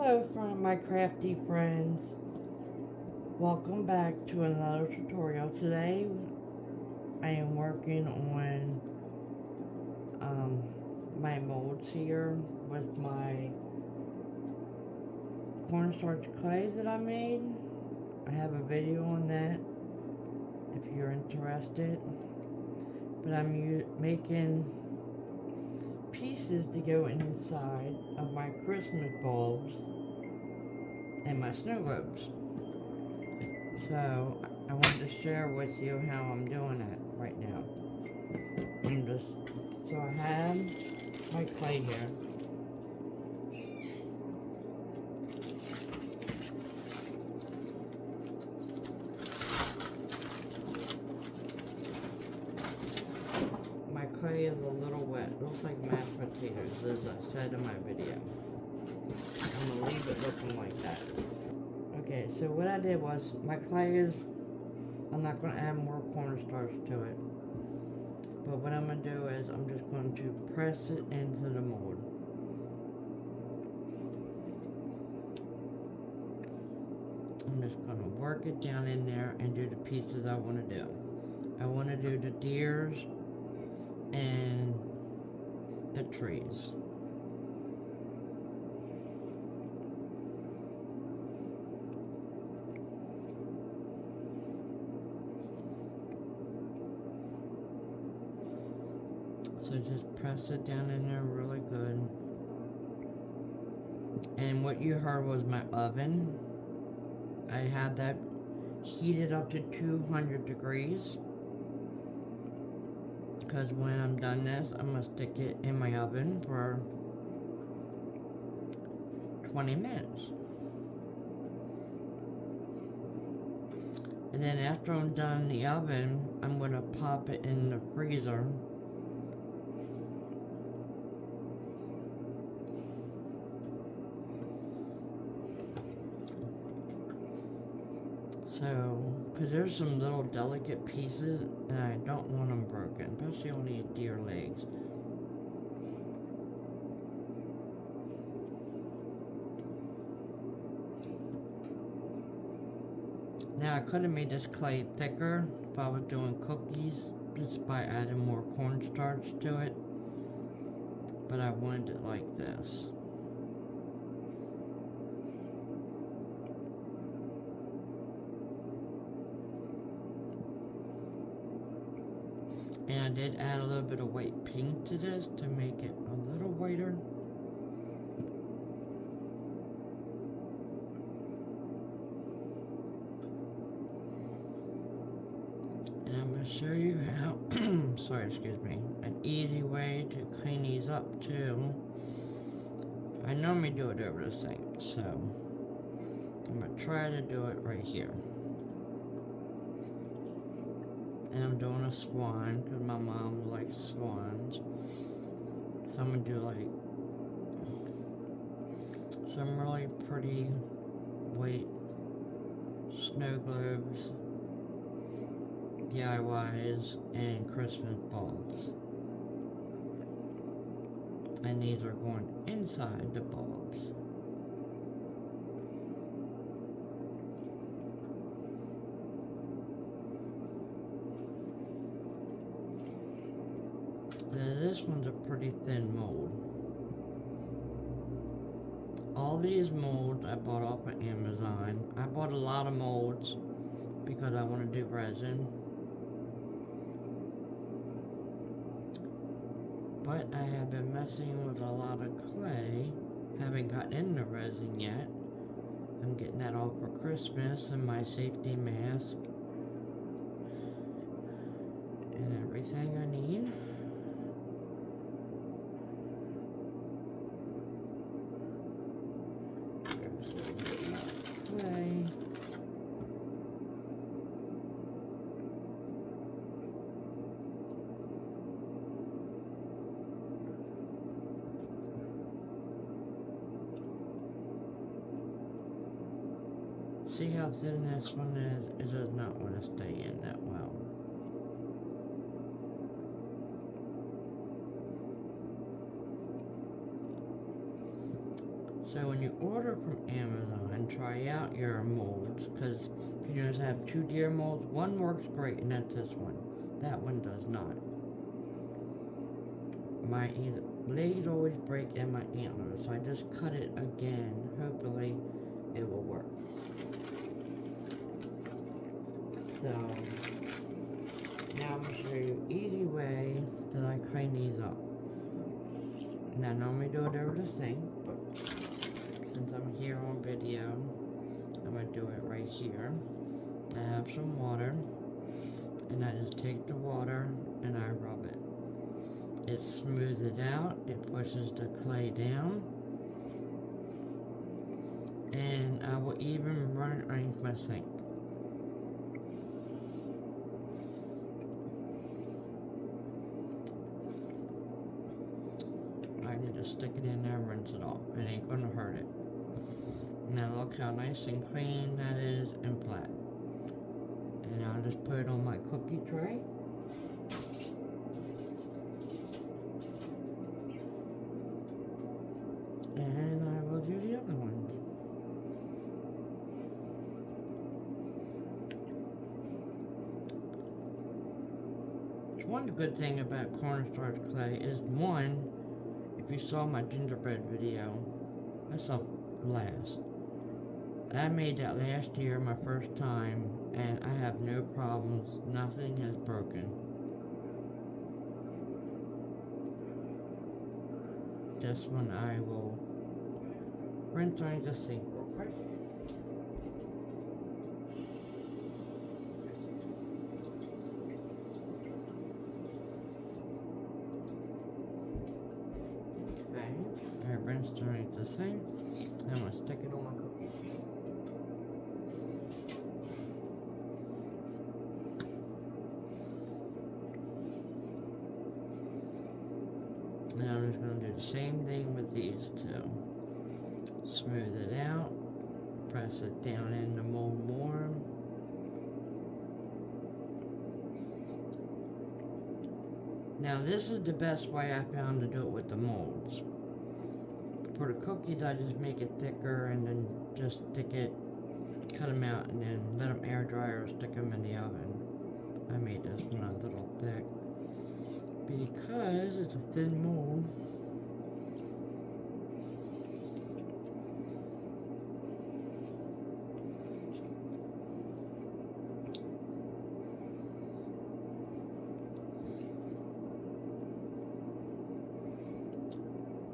Hello from my crafty friends. Welcome back to another tutorial. Today I am working on my molds here with my cornstarch clays that I made. I have a video on that if you're interested. But I'm making pieces to go inside of my Christmas bulbs and my snow globes. So I wanted to share with you how I'm doing it right now. So I have my clay here. My clay is a little wet. It looks like mashed potatoes, as I said in my video. I'm gonna leave it looking like that. Okay, so what I did was, my clay is, I'm not going to add more cornstarch to it. But what I'm going to do is, I'm just going to press it into the mold. I'm just going to work it down in there and do the pieces I want to do. I want to do the deers and the trees. So just press it down in there really good. And what you heard was my oven. I had that heated up to 200 degrees. Because when I'm done this, I'm going to stick it in my oven for 20 minutes. And then after I'm done in the oven, I'm going to pop it in the freezer. So, because there's some little delicate pieces, and I don't want them broken, especially on these deer legs. Now, I could have made this clay thicker if I was doing cookies, just by adding more cornstarch to it. But I wanted it like this. And I did add a little bit of white paint to this to make it a little whiter. And I'm going to show you how, sorry, excuse me, an easy way to clean these up too. I normally do it over the sink, so I'm going to try to do it right here. And I'm doing a swan because my mom likes swans. So I'm going to do like some really pretty white snow globes, DIYs, and Christmas bulbs. And these are going inside the bulbs. This one's a pretty thin mold. All these molds I bought off of Amazon. I bought a lot of molds because I want to do resin. But I have been messing with a lot of clay. Haven't gotten into resin yet. I'm getting that all for Christmas and my safety mask. And everything I need. Clay. See how thin this one is? It does not want to stay in that well. So when you order from Amazon, try out your molds, because if you notice I have 2 deer molds. One works great, and that's this one. That one does not. My blades always break in my antlers, so I just cut it again. Hopefully it will work. So now I'm going to show you easy way that I clean these up. Now I normally do it over the sink, but since I'm here on video, I'm going to do it right here. I have some water, and I just take the water and I rub it. It smooths it out, it pushes the clay down, and I will even run it underneath my sink. I can just stick it in there and rinse it off. It ain't gonna hurt it. Now look how nice and clean that is and flat. And I'll just put it on my cookie tray. And I will do the other ones. One good thing about cornstarch clay is, one, if you saw my gingerbread video, I saw last. I made that last year, my first time, and I have no problems. Nothing has broken. This one I will rinse underneath the sink real quick. Okay, I rinsed underneath the sink. I'm going to stick it on my cookies. Now I'm just going to do the same thing with these two. Smooth it out, press it down in the mold more. Now this is the best way I found to do it with the molds. For the cookies, I just make it thicker and then just stick it, cut them out, and then let them air dry or stick them in the oven. I made this one a little thick because it's a thin mold.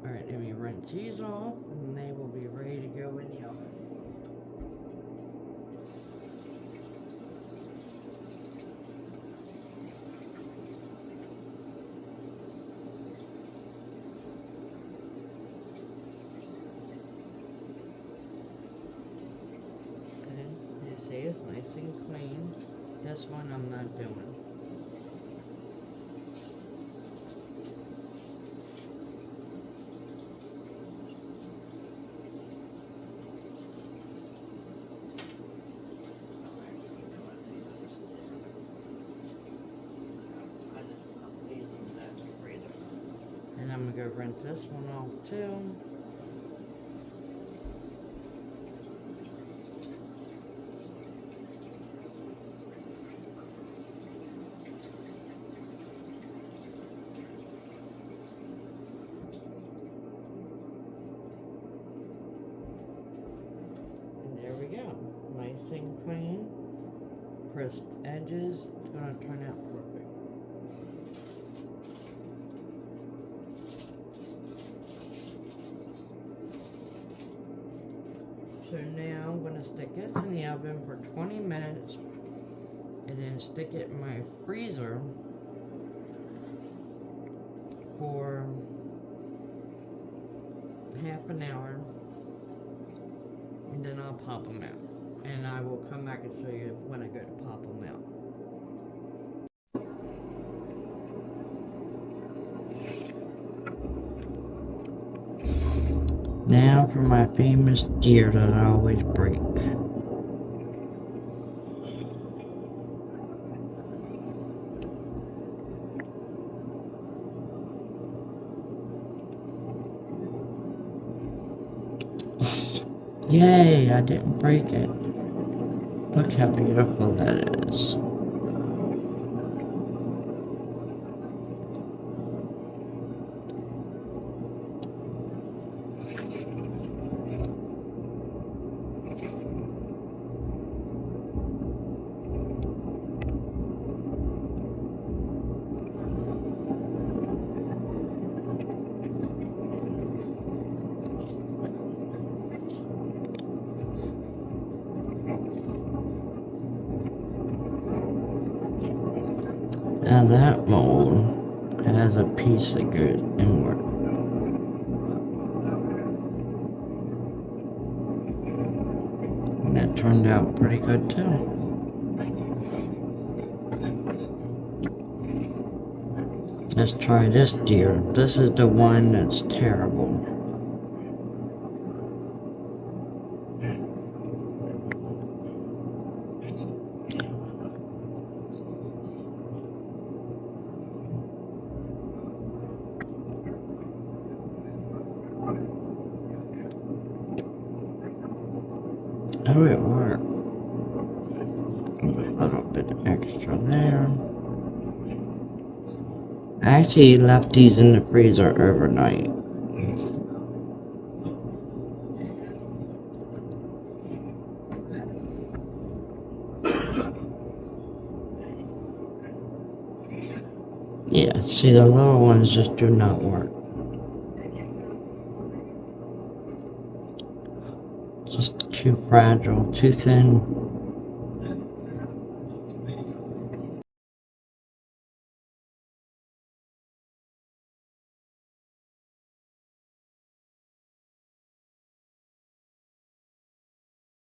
Alright, let me rinse these off and they will be ready to go in the oven. See, it's nice and clean. This one I'm not doing. And I'm gonna go rinse this one off too. Nice and clean, crisp edges. It's gonna turn out perfect. So now I'm gonna stick this in the oven for 20 minutes and then stick it in my freezer for half an hour, and then I'll pop them out. And I will come back and show you when I go to pop them out. Now for my famous deer that I always break. Yay, I didn't break it. Look how beautiful that is. Now that mold has a piece that goes inward. And that turned out pretty good too. Let's try this deer. This is the one that's terrible. Oh, it worked. A little bit extra there. I actually left these in the freezer overnight. Yeah, see, the little ones just do not work. Just too fragile, too thin.